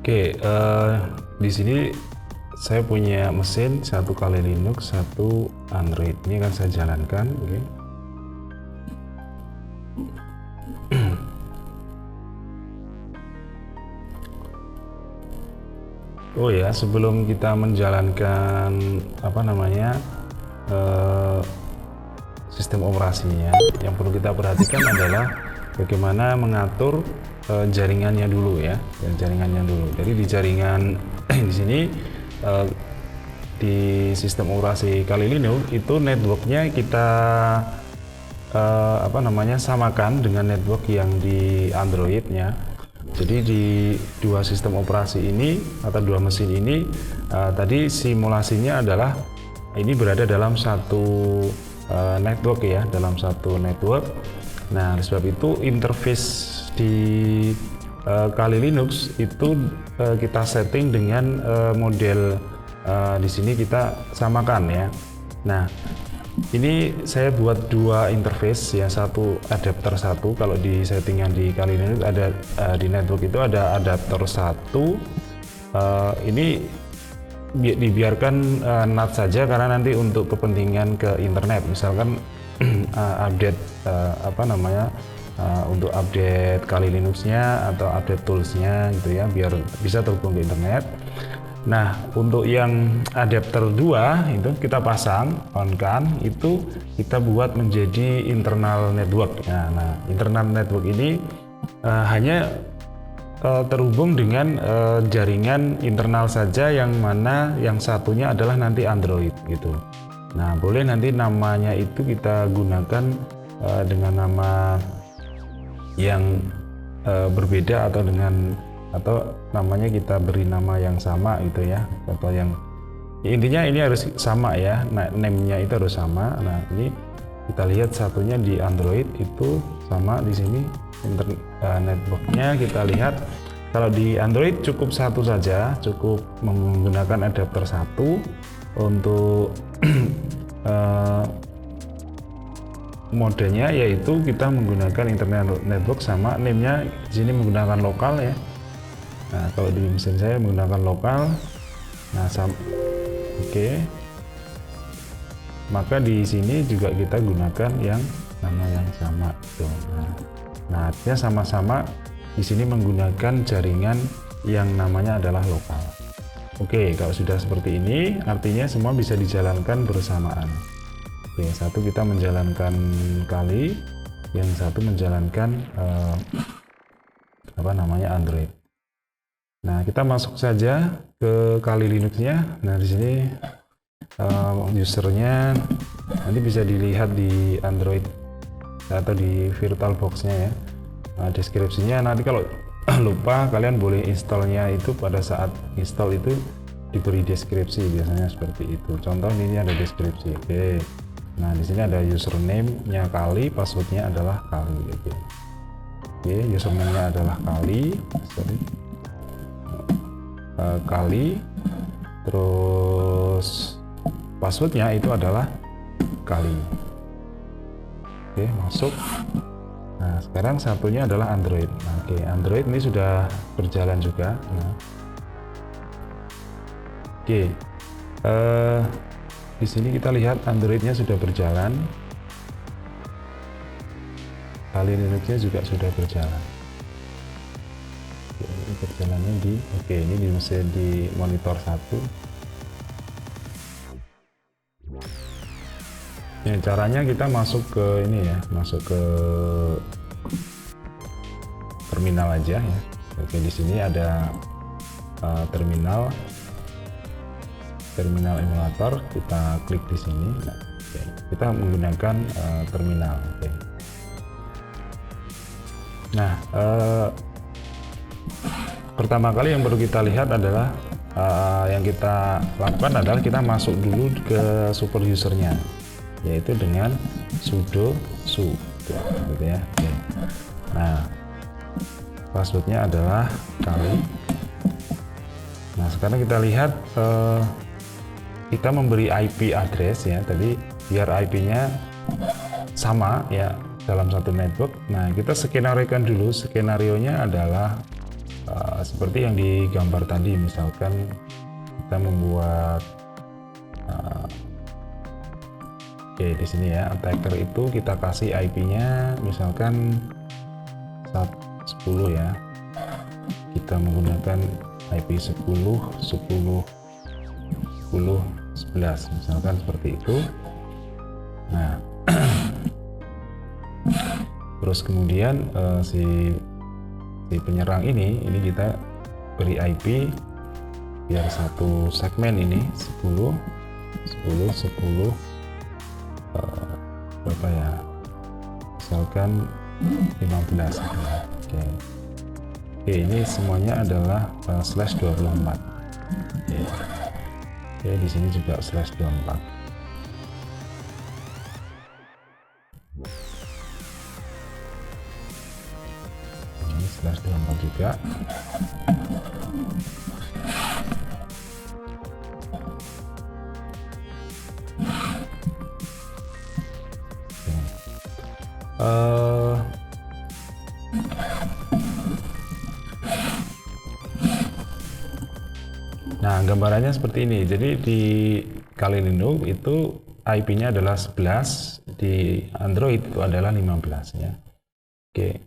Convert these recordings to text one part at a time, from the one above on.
Oke, di sini saya punya mesin satu kali Linux, satu Android. Ini akan saya jalankan. Oke. Oh ya, sebelum kita menjalankan sistem operasinya, yang perlu kita perhatikan adalah bagaimana mengatur jaringannya dulu ya, jaringannya dulu. Jadi di jaringan di sini di sistem operasi Kali Linux itu networknya kita samakan dengan network yang di Androidnya. Jadi di dua sistem operasi ini atau dua mesin ini tadi simulasinya adalah ini berada dalam satu network ya, dalam satu network. Nah, oleh sebab itu interface di Kali Linux itu kita setting dengan model di sini kita samakan ya. Nah, ini saya buat dua interface ya, satu adapter satu. Kalau di settingan di Kali Linux ada di network itu ada adapter satu. Ini dibiarkan NAT saja karena nanti untuk kepentingan ke internet, misalkan update untuk update Kali Linuxnya atau update toolsnya gitu ya, biar bisa terhubung ke internet. Nah, untuk yang adapter 2 itu kita pasang on kan, itu kita buat menjadi internal network. Nah, internal network ini hanya terhubung dengan jaringan internal saja, yang mana yang satunya adalah nanti Android gitu. Nah, boleh nanti namanya itu kita gunakan dengan nama yang berbeda atau namanya kita beri nama yang sama gitu ya, atau yang intinya ini harus sama ya, name-nya itu harus sama. Nah, ini kita lihat satunya di Android itu sama di sini networknya. Kita lihat kalau di Android cukup satu saja, cukup menggunakan adapter satu untuk modenya, yaitu kita menggunakan internet network sama name-nya di sini menggunakan lokal ya. Nah, kalau di mesin saya menggunakan lokal. Nah, oke. Maka di sini juga kita gunakan yang nama yang sama tuh. Nah, artinya sama-sama di sini menggunakan jaringan yang namanya adalah lokal. Oke, kalau sudah seperti ini artinya semua bisa dijalankan bersamaan. Oke, satu kita menjalankan Kali, yang satu menjalankan Android. Nah, kita masuk saja ke Kali Linuxnya. Nah, di sini usernya nanti bisa dilihat di Android atau di VirtualBox-nya ya. Nah, deskripsinya nanti kalau lupa kalian boleh installnya itu pada saat install itu diberi deskripsi, biasanya seperti itu. Contoh ini ada deskripsi. Oke. Nah, di sini ada username-nya Kali, password-nya adalah Kali. Oke, username-nya adalah Kali. Kali, terus passwordnya itu adalah Kali. Oke, masuk. Nah, sekarang satunya adalah Android. Nah, oke, Android ini sudah berjalan juga. Nah, oke, di sini kita lihat Androidnya sudah berjalan, Kali Linuxnya juga sudah berjalan. Berjalannya ini di mesin di monitor 1. Ya, caranya kita masuk ke ini ya, masuk ke terminal aja ya. Oke, di sini ada terminal emulator, kita klik di sini. Nah, oke, kita menggunakan terminal. Oke. Nah, pertama kali yang perlu kita lihat adalah yang kita lakukan adalah kita masuk dulu ke super usernya, yaitu dengan sudo su gitu ya. Oke. Nah, passwordnya adalah Kali. Nah, sekarang kita lihat kita memberi IP address ya, tadi biar IP-nya sama ya dalam satu network. Nah, kita skenariokan dulu. Skenarionya adalah seperti yang digambar tadi, misalkan kita membuat oke, di sini ya, attacker itu kita kasih IP-nya misalkan 10 ya. Kita menggunakan IP 10 10 10 11 misalkan seperti itu. Nah, terus kemudian si penyerang ini kita beri IP biar satu segmen ini 10 berapa ya, misalkan 15. Oke, ini semuanya adalah /24. Oke, di sini juga /24. Ini /24 juga. Nah, gambarannya seperti ini. Jadi di Kali Linux itu IP-nya adalah 11, di Android itu adalah 15 ya. Oke.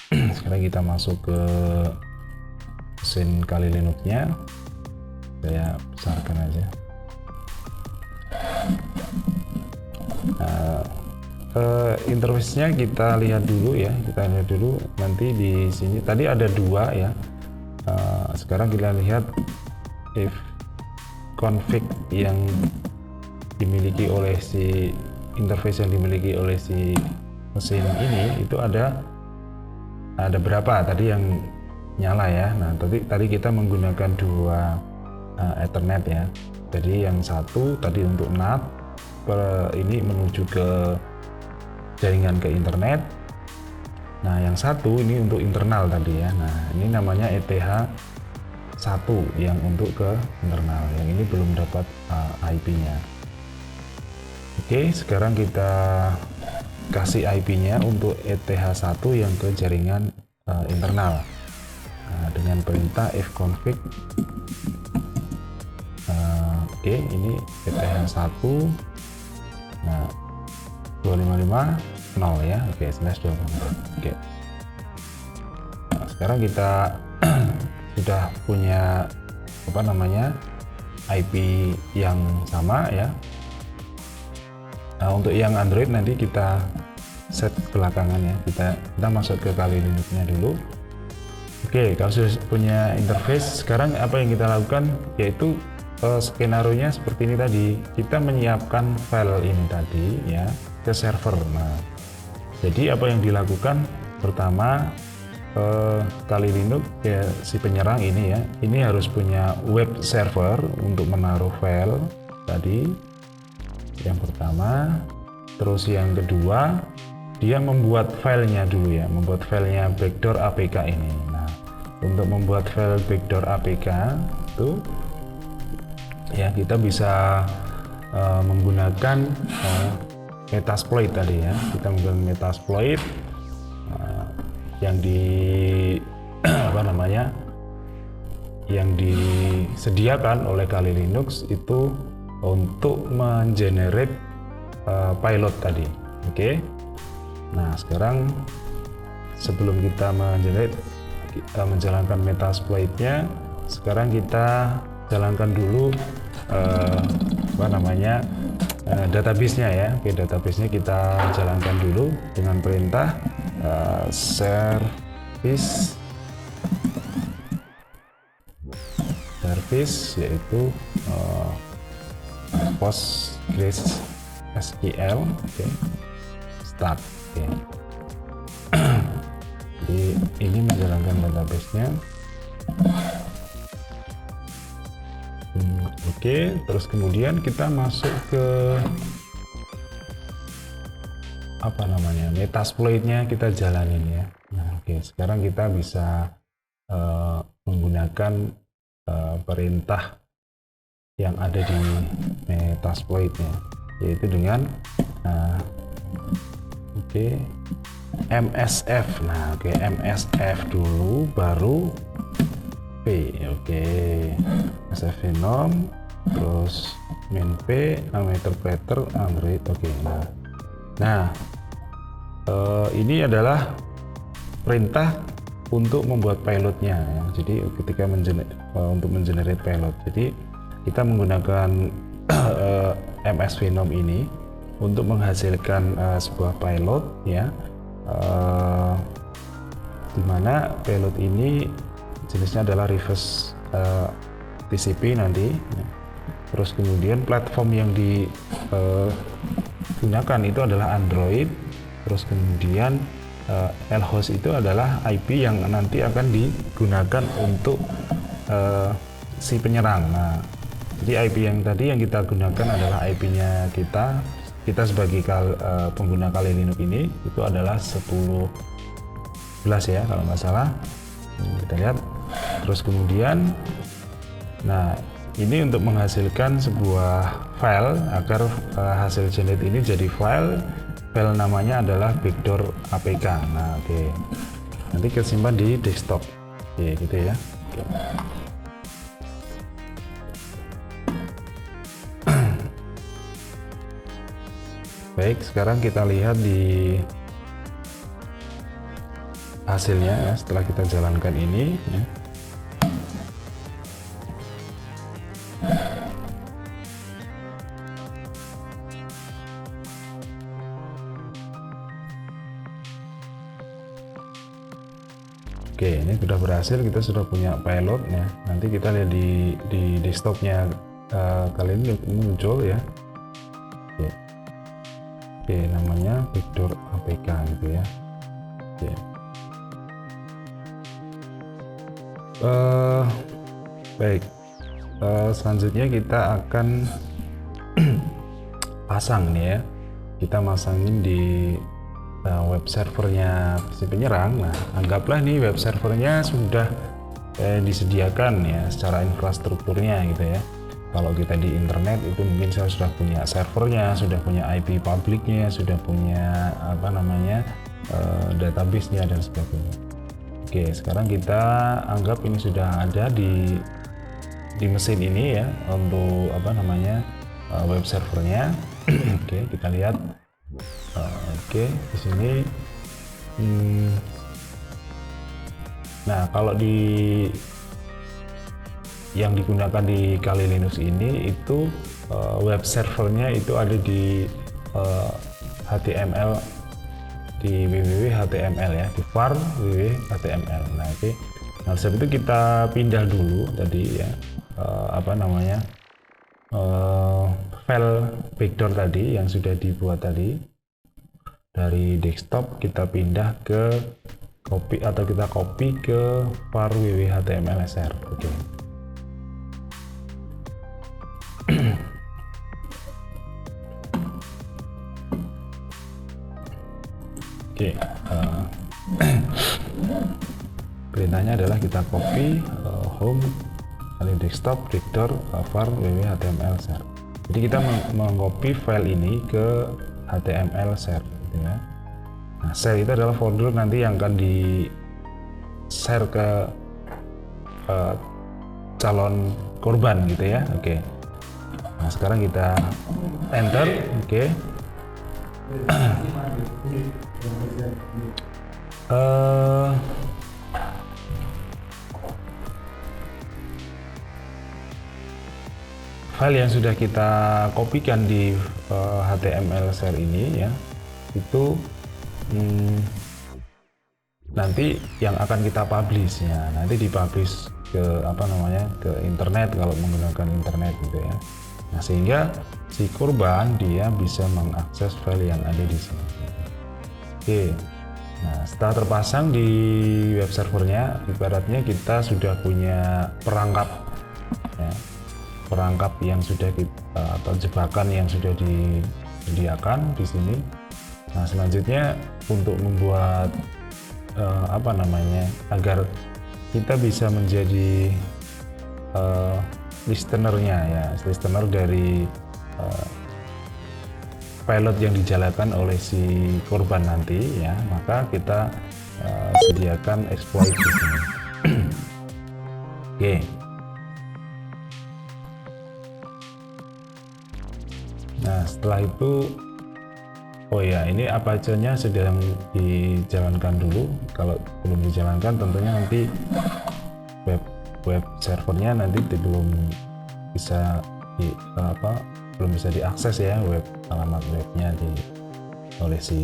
Sekarang kita masuk ke mesin Kali Linux-nya. Saya besarkan aja. Nah, interface-nya kita lihat dulu ya. Kita lihat dulu nanti di sini. Tadi ada 2 ya. Sekarang kita lihat if config yang dimiliki oleh si interface yang dimiliki oleh si mesin ini itu ada berapa tadi yang nyala ya. Nah, tadi kita menggunakan 2 Ethernet ya. Jadi yang satu tadi untuk NAT ini menuju ke jaringan ke internet. Nah, yang satu ini untuk internal tadi ya. Nah, ini namanya ETH1 yang untuk ke internal. Yang ini belum dapat IP-nya. Oke, sekarang kita kasih IP-nya untuk ETH1 yang ke jaringan internal. Nah, dengan perintah fconfig. Oke, ini ETH1. Nah, 255 0 ya. Oke, /24. Oke. Nah, sekarang kita sudah punya IP yang sama ya. Nah, untuk yang Android nanti kita set belakangan ya. Kita masuk ke Kali Linux-nya dulu. Oke, kalau sudah punya interface, sekarang apa yang kita lakukan yaitu skenario-nya seperti ini tadi. Kita menyiapkan file ini tadi ya ke server. Nah, jadi apa yang dilakukan pertama, Kali Linux ya, si penyerang ini ya, ini harus punya web server untuk menaruh file tadi yang pertama. Terus yang kedua, dia membuat filenya dulu ya, membuat filenya backdoor APK ini. Nah, untuk membuat file backdoor APK itu ya kita bisa menggunakan Metasploit tadi ya. Kita menggunakan Metasploit yang yang disediakan oleh Kali Linux itu untuk mengenerate payload tadi. Oke. Nah, sekarang sebelum kita menjalankan Metasploit-nya, sekarang kita jalankan dulu database-nya ya. Oke, database-nya kita jalankan dulu dengan perintah service yaitu PostgreSQL. Oke. Start. Oke. Jadi ini menjalankan database-nya. Oke, terus kemudian kita masuk ke Metasploit-nya kita jalanin ya. Nah, oke, sekarang kita bisa menggunakan perintah yang ada di Metasploit-nya, yaitu dengan MSF. Nah, oke, MSF dulu, baru P. Oke, SF Venom, terus main P, interpreter Android. Oke, nah ini adalah perintah untuk membuat pilotnya ya. Jadi ketika untuk mengenerate pilot, jadi kita menggunakan MS Venom ini untuk menghasilkan sebuah pilot ya, dimana pilot ini jenisnya adalah reverse TCP nanti ya. Terus kemudian platform yang digunakan itu adalah Android. Terus kemudian L-host itu adalah IP yang nanti akan digunakan untuk si penyerang. Nah, jadi IP yang tadi yang kita gunakan adalah IP-nya kita sebagai pengguna Kali Linux ini itu adalah 10.11 ya kalau nggak salah. Kita lihat. Terus kemudian, nah ini untuk menghasilkan sebuah file agar hasil generate ini jadi file namanya adalah backdoor APK. Nah, oke. Nanti kita simpan di desktop. Oke, gitu ya. Oke. Baik, sekarang kita lihat di hasilnya ya, setelah kita jalankan ini ya. Oke, ini sudah berhasil, kita sudah punya pilot ya. Nanti kita lihat di desktopnya kali ini muncul ya. Oke, namanya backdoor APK gitu ya. Oke. Baik, selanjutnya kita akan pasang nih ya. Kita masangin di web servernya si penyerang. Nah, anggaplah nih web servernya sudah disediakan ya secara infrastrukturnya gitu ya. Kalau kita di internet itu mungkin saya sudah punya servernya, sudah punya IP publiknya, sudah punya apa namanya database-nya dan sebagainya. Oke, sekarang kita anggap ini sudah ada di mesin ini ya untuk apa namanya web servernya. Oke, kita lihat. Oke, di sini. Nah, kalau yang digunakan di Kali Linux ini itu web servernya itu ada di HTML, di www.html ya, di var www.html. Nah, oke. Nah, sebab itu kita pindah dulu tadi ya apa namanya file backdoor tadi yang sudah dibuat tadi dari desktop, kita pindah ke copy atau kita copy ke var www.html.sr. Oke. Oke, perintahnya adalah kita copy home kali desktop backdoor var www.html.sr. Jadi kita mengcopy file ini ke HTML.sr gitu ya. Nah, share itu adalah folder nanti yang akan di share ke calon korban gitu ya. Oke. Nah, sekarang kita enter. Oke. File yang sudah kita kopikan di HTML.sr ini ya, itu nanti yang akan kita publish ya, nanti dipublish ke apa namanya ke internet kalau menggunakan internet gitu ya. Nah, sehingga si korban dia bisa mengakses file yang ada di sini. Oke. Nah, setelah terpasang di web servernya, ibaratnya kita sudah punya perangkap ya, perangkap yang sudah kita atau jebakan yang sudah disediakan di sini. Nah, selanjutnya untuk membuat apa namanya agar kita bisa menjadi listenernya ya, listener dari pilot yang dijalankan oleh si korban nanti ya, maka kita sediakan exploit di sini. Oke. Nah, setelah itu, oh ya, ini Apache-nya sedang dijalankan dulu. Kalau belum dijalankan, tentunya nanti web servernya nanti belum bisa belum bisa diakses ya, alamat webnya oleh si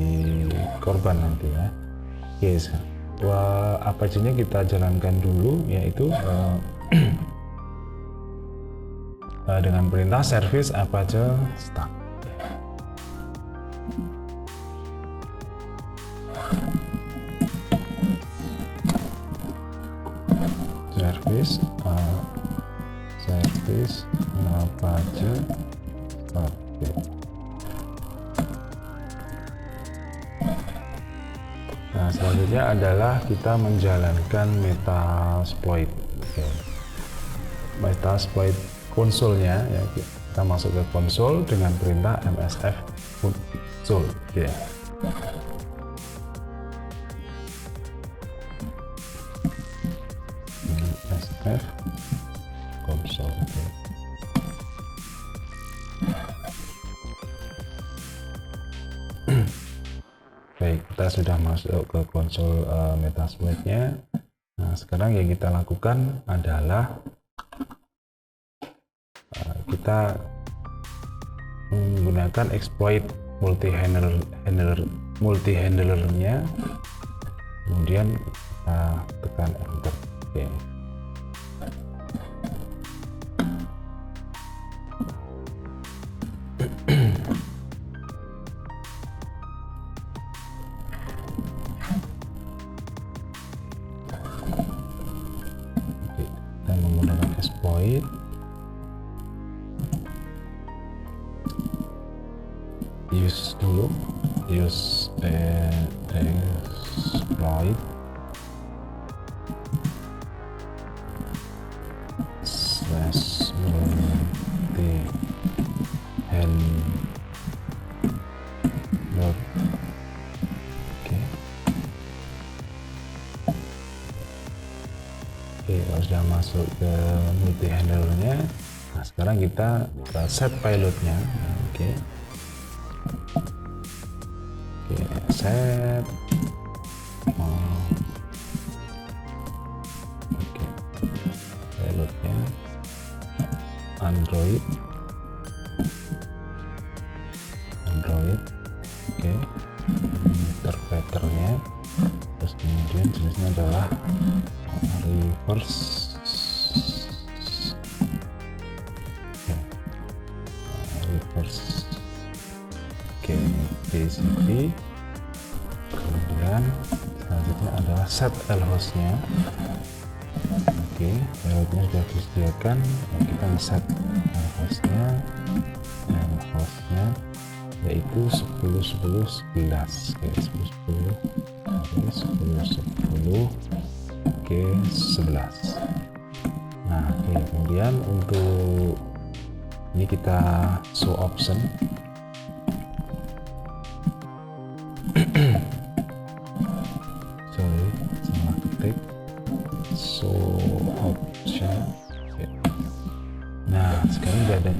korban nanti ya. Oke, Apache-nya kita jalankan dulu, yaitu dengan perintah service Apache start. Service Apache start. Nah, selanjutnya adalah kita menjalankan Metasploit. Metasploit konsolnya ya, kita masuk ke konsol dengan perintah msf console ya. msf console. Baik, kita sudah masuk ke konsol Metasploit-nya. Nah, sekarang yang kita lakukan adalah kita menggunakan exploit multi-handlernya, kemudian kita tekan enter. Oke. Kita menggunakan exploit. Use dulu, use exploit slash multi handler. Oke, kalau sudah masuk ke multi handlernya, nah sekarang kita set payloadnya. Oke. Set payloadnya Android. Oke. Interpreternya, terus kemudian jenisnya adalah reverse TCP. Kemudian selanjutnya adalah set lhostnya. Oke, payloadnya sudah disediakan. Kita set lhostnya yaitu 10.10.11. Oke, 10.10 oke 11. Nah, oke, kemudian untuk ini kita show option. Sorry, salah ketik. Show option. Oke. Nah, sekarang sudah ada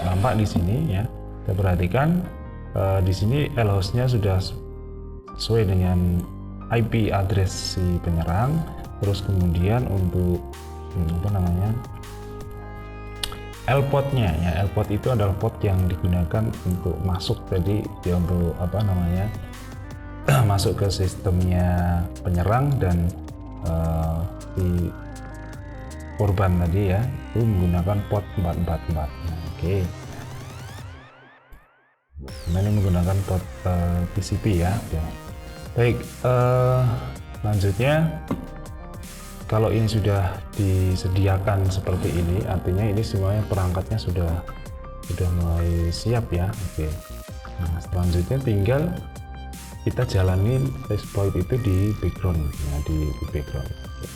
nampak di sini ya. Kita perhatikan di sini lhostnya sudah sesuai dengan IP address si penyerang. Terus kemudian untuk L-port-nya ya, L-port itu adalah port yang digunakan untuk masuk tadi ya, untuk masuk ke sistemnya penyerang dan di korban tadi ya, itu menggunakan port 444. Nah, oke. Nah, ini menggunakan port TCP ya. Baik, selanjutnya kalau ini sudah disediakan seperti ini, artinya ini semuanya perangkatnya sudah mulai siap ya. Oke. Nah, selanjutnya tinggal kita jalanin exploit itu di background ya, di background. Oke.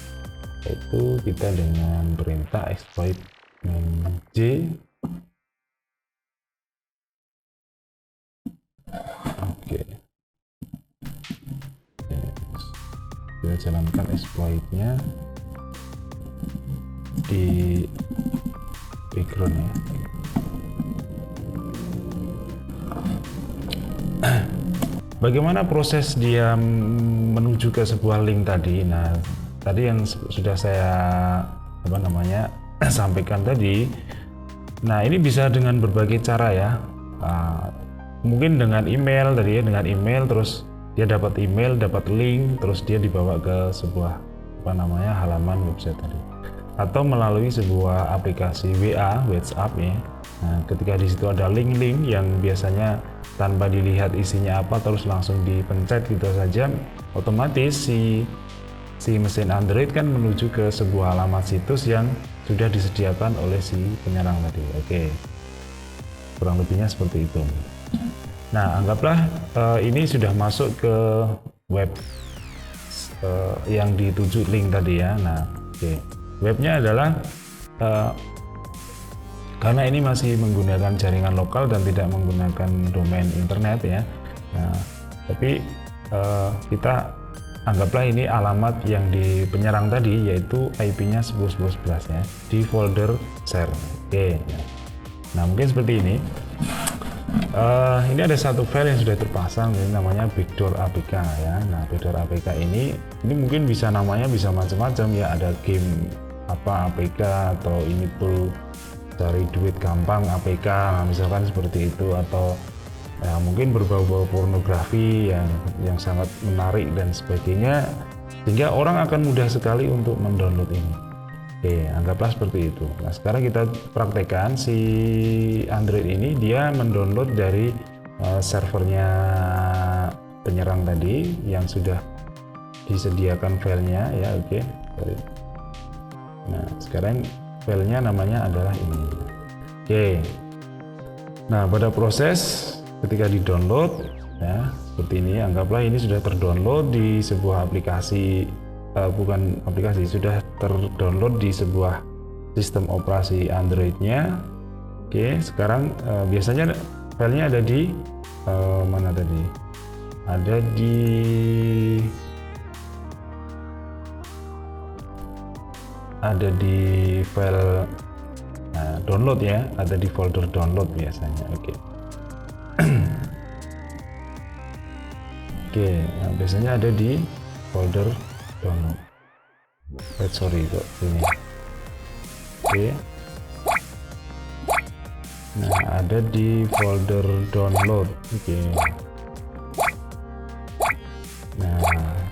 Itu kita dengan perintah exploit -j. Oke. Kita jalankan exploitnya. di background ya. Bagaimana proses dia menuju ke sebuah link tadi? Nah, tadi yang sudah saya sampaikan tadi. Nah, ini bisa dengan berbagai cara ya. Mungkin dengan email tadi ya, dengan email terus dia dapat email, dapat link, terus dia dibawa ke sebuah halaman website tadi. Atau melalui sebuah aplikasi WA, WhatsApp ya. Nah, ketika di situ ada link-link yang biasanya tanpa dilihat isinya apa terus langsung dipencet gitu saja, otomatis si mesin Android kan menuju ke sebuah alamat situs yang sudah disediakan oleh si penyerang tadi. Oke, kurang lebihnya seperti itu. Nah, anggaplah ini sudah masuk ke web yang dituju link tadi ya. Nah, oke. Webnya adalah karena ini masih menggunakan jaringan lokal dan tidak menggunakan domain internet ya. Nah, tapi kita anggaplah ini alamat yang di penyerang tadi, yaitu IP-nya 10.10.11 ya, di folder share. Oke. Nah, mungkin seperti ini. Ini ada satu file yang sudah terpasang, ini namanya backdoor APK ya. Nah, backdoor APK ini mungkin bisa namanya bisa macam-macam ya. Ada game apa APK, atau ini tool cari duit gampang APK, nah, misalkan seperti itu, atau ya, mungkin berbau-bau pornografi yang sangat menarik dan sebagainya, sehingga orang akan mudah sekali untuk mendownload ini. Oke, anggaplah seperti itu. Nah, sekarang kita praktekkan si Android ini dia mendownload dari servernya penyerang tadi yang sudah disediakan filenya ya. Oke. Nah, sekarang filenya namanya adalah ini. Oke. Nah, pada proses ketika di-download ya, seperti ini, anggaplah ini sudah terdownload di sebuah aplikasi, bukan aplikasi, sudah terdownload di sebuah sistem operasi Android-nya. Oke, sekarang biasanya filenya ada di mana tadi? Ada di file download ya, ada di folder download biasanya. Oke. Oke, nah, biasanya ada di folder download. Sorry kok ini. Oke. Nah, ada di folder download. Oke. Nah,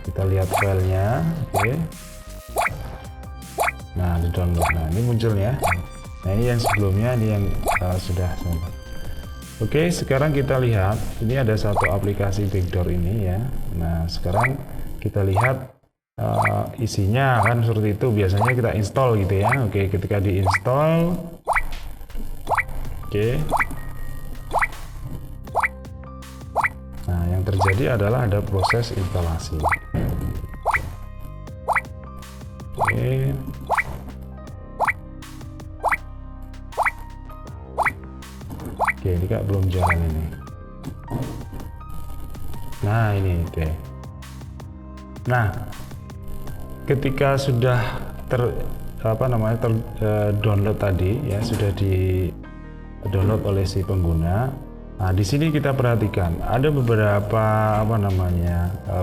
kita lihat filenya. Oke. Nah, di download. Nah, ini munculnya. Nah, ini yang sebelumnya, ini yang sudah sempat. Oke, sekarang kita lihat ini ada satu aplikasi backdoor ini ya. Nah, sekarang kita lihat isinya kan seperti itu. Biasanya kita install gitu ya. Oke, ketika diinstal, oke. Nah, yang terjadi adalah ada proses instalasi. Oke. Oke, ini kak belum jalan ini. Nah, ini deh. Nah, ketika sudah download tadi ya, sudah di download oleh si pengguna. Nah, di sini kita perhatikan ada beberapa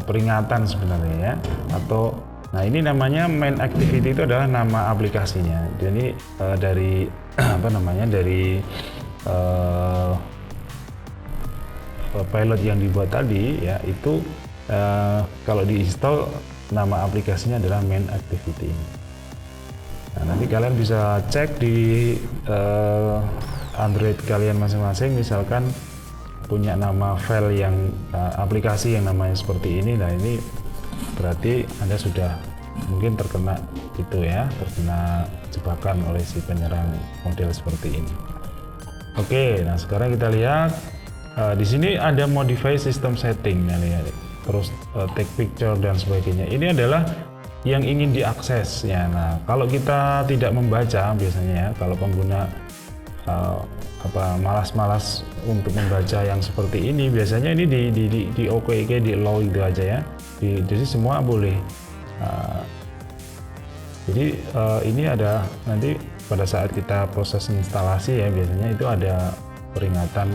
peringatan sebenarnya ya, atau nah ini namanya main activity, itu adalah nama aplikasinya. Jadi dari dari pilot yang dibuat tadi ya, itu kalau diinstal nama aplikasinya adalah main activity. Nah, nanti kalian bisa cek di Android kalian masing-masing, misalkan punya nama file yang aplikasi yang namanya seperti ini. Nah, ini berarti Anda sudah mungkin terkena itu ya, terkena jebakan oleh si penyerang model seperti ini. Oke, nah sekarang kita lihat di sini ada modify system setting, nah, lihat. Terus take picture dan sebagainya. Ini adalah yang ingin diakses ya. Nah, kalau kita tidak membaca biasanya ya, kalau pengguna malas-malas untuk membaca yang seperti ini, biasanya ini di oke, di allow itu aja ya. Jadi semua boleh Jadi ini ada nanti pada saat kita proses instalasi ya, biasanya itu ada peringatan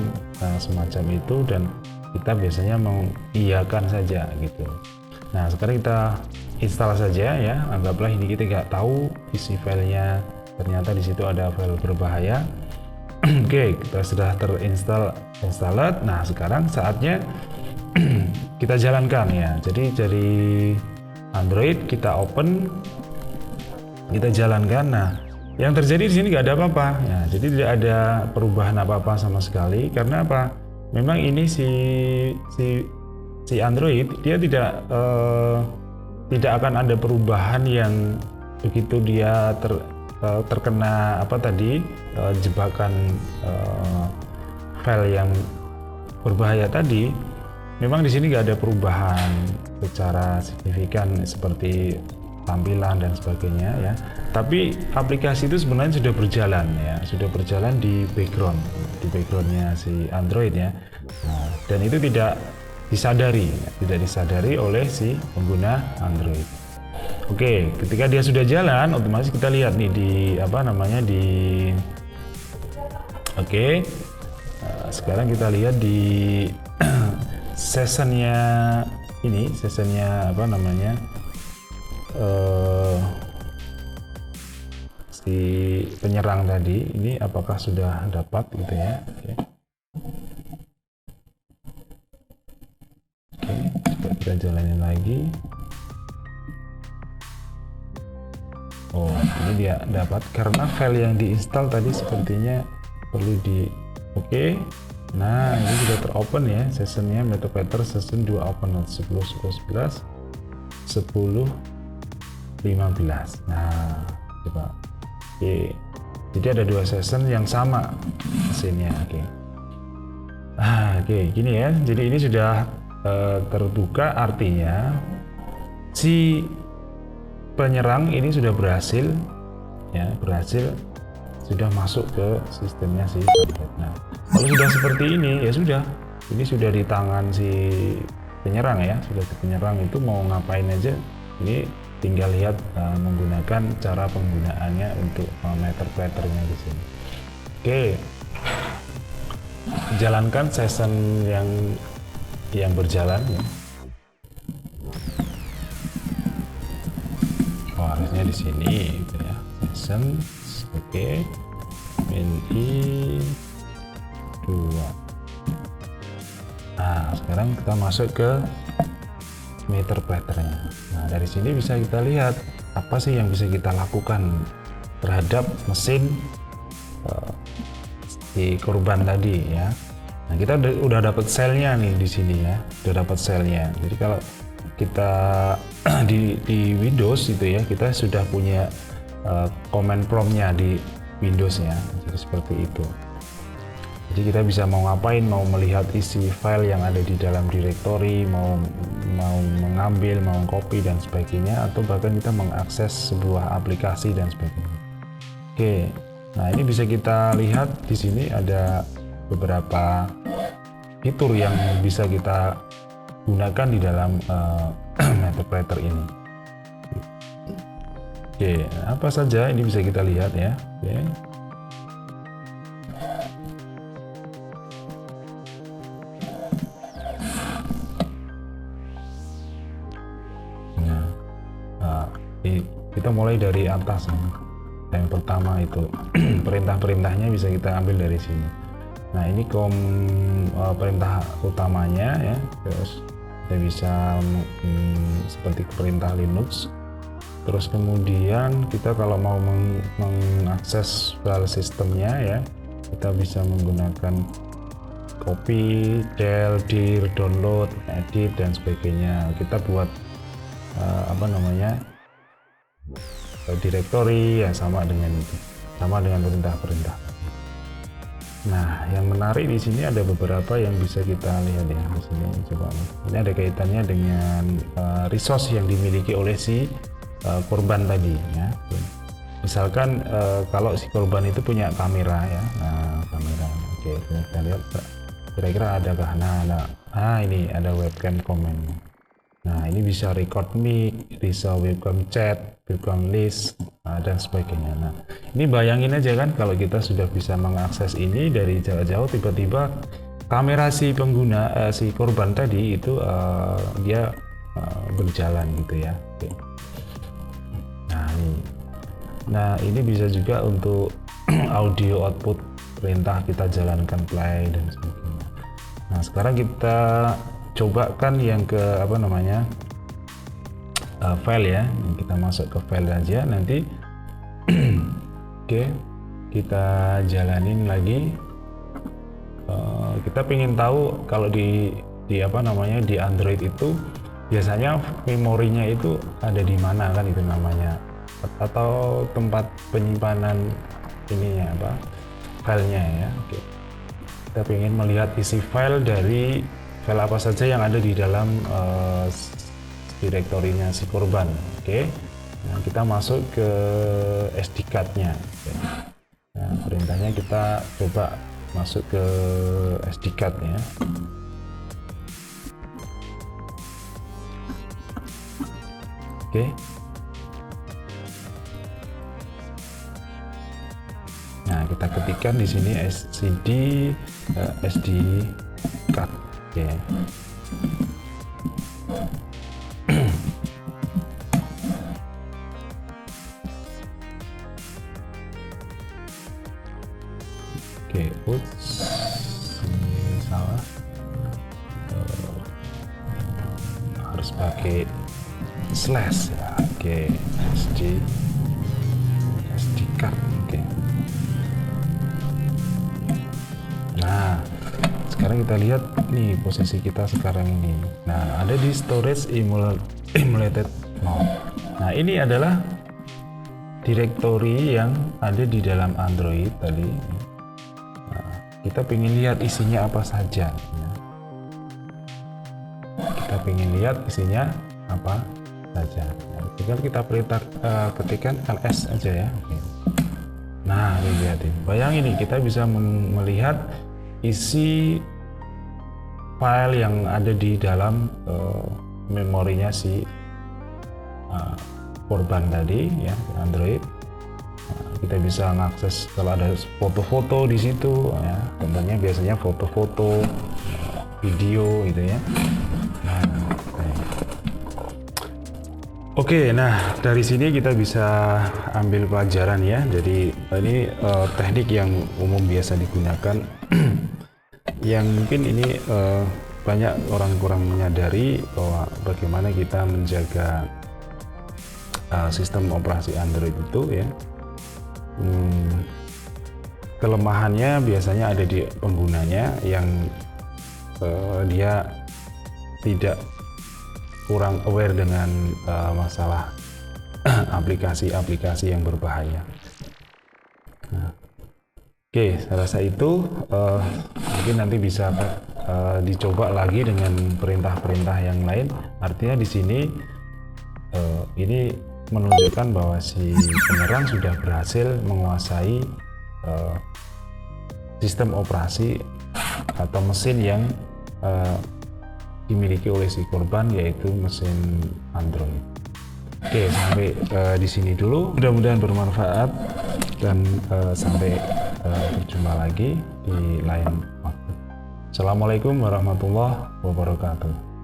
semacam itu, dan kita biasanya mengiyakan saja gitu. Nah sekarang kita install saja ya, anggaplah ini kita nggak tahu isi filenya, ternyata di situ ada file berbahaya. Oke, kita sudah installed. Nah sekarang saatnya kita jalankan ya. Jadi dari Android kita open, kita jalankan. Nah yang terjadi di sini nggak ada apa-apa ya, jadi tidak ada perubahan apa-apa sama sekali. Karena apa? Memang ini si Android dia tidak akan ada perubahan yang begitu dia terkena apa tadi, jebakan file yang berbahaya tadi. Memang di sini nggak ada perubahan secara signifikan seperti tampilan dan sebagainya ya. Tapi aplikasi itu sebenarnya sudah berjalan ya, sudah berjalan di backgroundnya si Android ya. Nah, dan itu tidak disadari oleh si pengguna Android. Oke, ketika dia sudah jalan, otomatis kita lihat nih di Oke. Sekarang kita lihat di sessionnya si penyerang tadi ini apakah sudah dapat gitu ya. Oke, coba kita jalanin lagi. Oh, ini dia dapat karena file yang diinstal tadi sepertinya perlu Oke. Nah, ini sudah teropen ya sessionnya, Metapletter session 2 open 10.11 10.15. Nah, coba. Oke. Jadi ada 2 session yang sama mesinnya. Oke. Oke, gini ya. Jadi ini sudah terbuka, artinya si penyerang ini sudah berhasil sudah masuk ke sistemnya si Android. Nah, kalau sudah seperti ini ya sudah, ini sudah di tangan si penyerang ya, sudah si penyerang itu mau ngapain aja, ini tinggal lihat menggunakan cara penggunaannya untuk Metapletternya di sini. Oke, jalankan session yang berjalan ya. Oh, harusnya di sini gitu ya, session. Oke, ini 2. Nah sekarang kita masuk ke Metapletternya. Nah dari sini bisa kita lihat apa sih yang bisa kita lakukan terhadap mesin di korban tadi ya. Nah kita udah dapat selnya nih di sini ya, udah dapat selnya. Jadi kalau kita di Windows itu ya, kita sudah punya command promptnya di Windows ya, jadi seperti itu. Jadi kita bisa mau ngapain, mau melihat isi file yang ada di dalam directory, mau mengambil, mau copy dan sebagainya, atau bahkan kita mengakses sebuah aplikasi dan sebagainya. Oke, nah ini bisa kita lihat di sini ada beberapa fitur yang bisa kita gunakan di dalam Metapletter ini. Oke, apa saja ini bisa kita lihat ya. Oke. Nah, kita mulai dari atas. Yang pertama itu perintah-perintahnya bisa kita ambil dari sini. Nah, ini perintah utamanya ya. Terus kita bisa seperti perintah Linux. Terus kemudian kita kalau mau mengakses file sistemnya ya, kita bisa menggunakan copy, del, dir, download, edit dan sebagainya. Kita buat directory ya, sama dengan perintah-perintah. Nah, yang menarik di sini ada beberapa yang bisa kita lihat ya di sini. Coba ini ada kaitannya dengan resource yang dimiliki oleh si korban tadi ya. Misalkan kalau si korban itu punya kamera ya, nah kamera. Oke, kita lihat kira-kira adakah. Nah ini ada webcam comment. Nah, ini bisa record mic, bisa webcam chat, webcam list, dan sebagainya. Nah, ini bayangin aja kan kalau kita sudah bisa mengakses ini dari jarak jauh, tiba-tiba kamera si pengguna, si korban tadi itu dia berjalan gitu ya. Oke. Nah, ini bisa juga untuk audio output perintah kita jalankan play dan sebagainya. Nah, sekarang kita cobakan yang ke file ya. Kita masuk ke file aja nanti. Oke, kita jalanin lagi. Kita ingin tahu kalau di Android itu biasanya memorinya itu ada di mana kan, itu namanya, atau tempat penyimpanan ininya filenya ya. Oke. Kita ingin melihat isi file dari file apa saja yang ada di dalam direktorinya si korban. Oke. Nah, kita masuk ke SD card-nya. Nah, perintahnya kita coba masuk ke SD card-nya. Oke. Nah, kita ketikkan di sini SD card. Oke. Oke, oops, ini salah. Harus pakai slash ya. Oke, SD card. Oke. Nah, sekarang kita lihat nih posisi kita sekarang ini. Nah, ada di storage emulated mode. Nah, ini adalah direktori yang ada di dalam Android tadi. Nah, kita pengen lihat isinya apa saja. Kita pengen lihat isinya apa saja. Nah, tinggal kita perintah ketikkan ls aja ya. Oke. Nah, lihatin. Bayangin nih, kita bisa melihat isi file yang ada di dalam memorinya si korban tadi ya, Android. Nah, kita bisa mengakses kalau ada foto-foto di situ ya, contohnya biasanya foto-foto, video gitu ya. Oke, nah dari sini kita bisa ambil pelajaran ya. Jadi ini teknik yang umum biasa digunakan, yang mungkin ini banyak orang kurang menyadari bahwa bagaimana kita menjaga sistem operasi Android itu ya. Kelemahannya biasanya ada di penggunanya yang dia tidak kurang aware dengan masalah aplikasi-aplikasi yang berbahaya. Nah, oke, saya rasa itu mungkin nanti bisa dicoba lagi dengan perintah-perintah yang lain. Artinya di sini ini menunjukkan bahwa si penyerang sudah berhasil menguasai sistem operasi atau mesin yang dimiliki oleh si korban, yaitu mesin Android. Oke, sampai di sini dulu. Mudah-mudahan bermanfaat dan sampai berjumpa lagi di lain waktu. Assalamualaikum warahmatullahi wabarakatuh.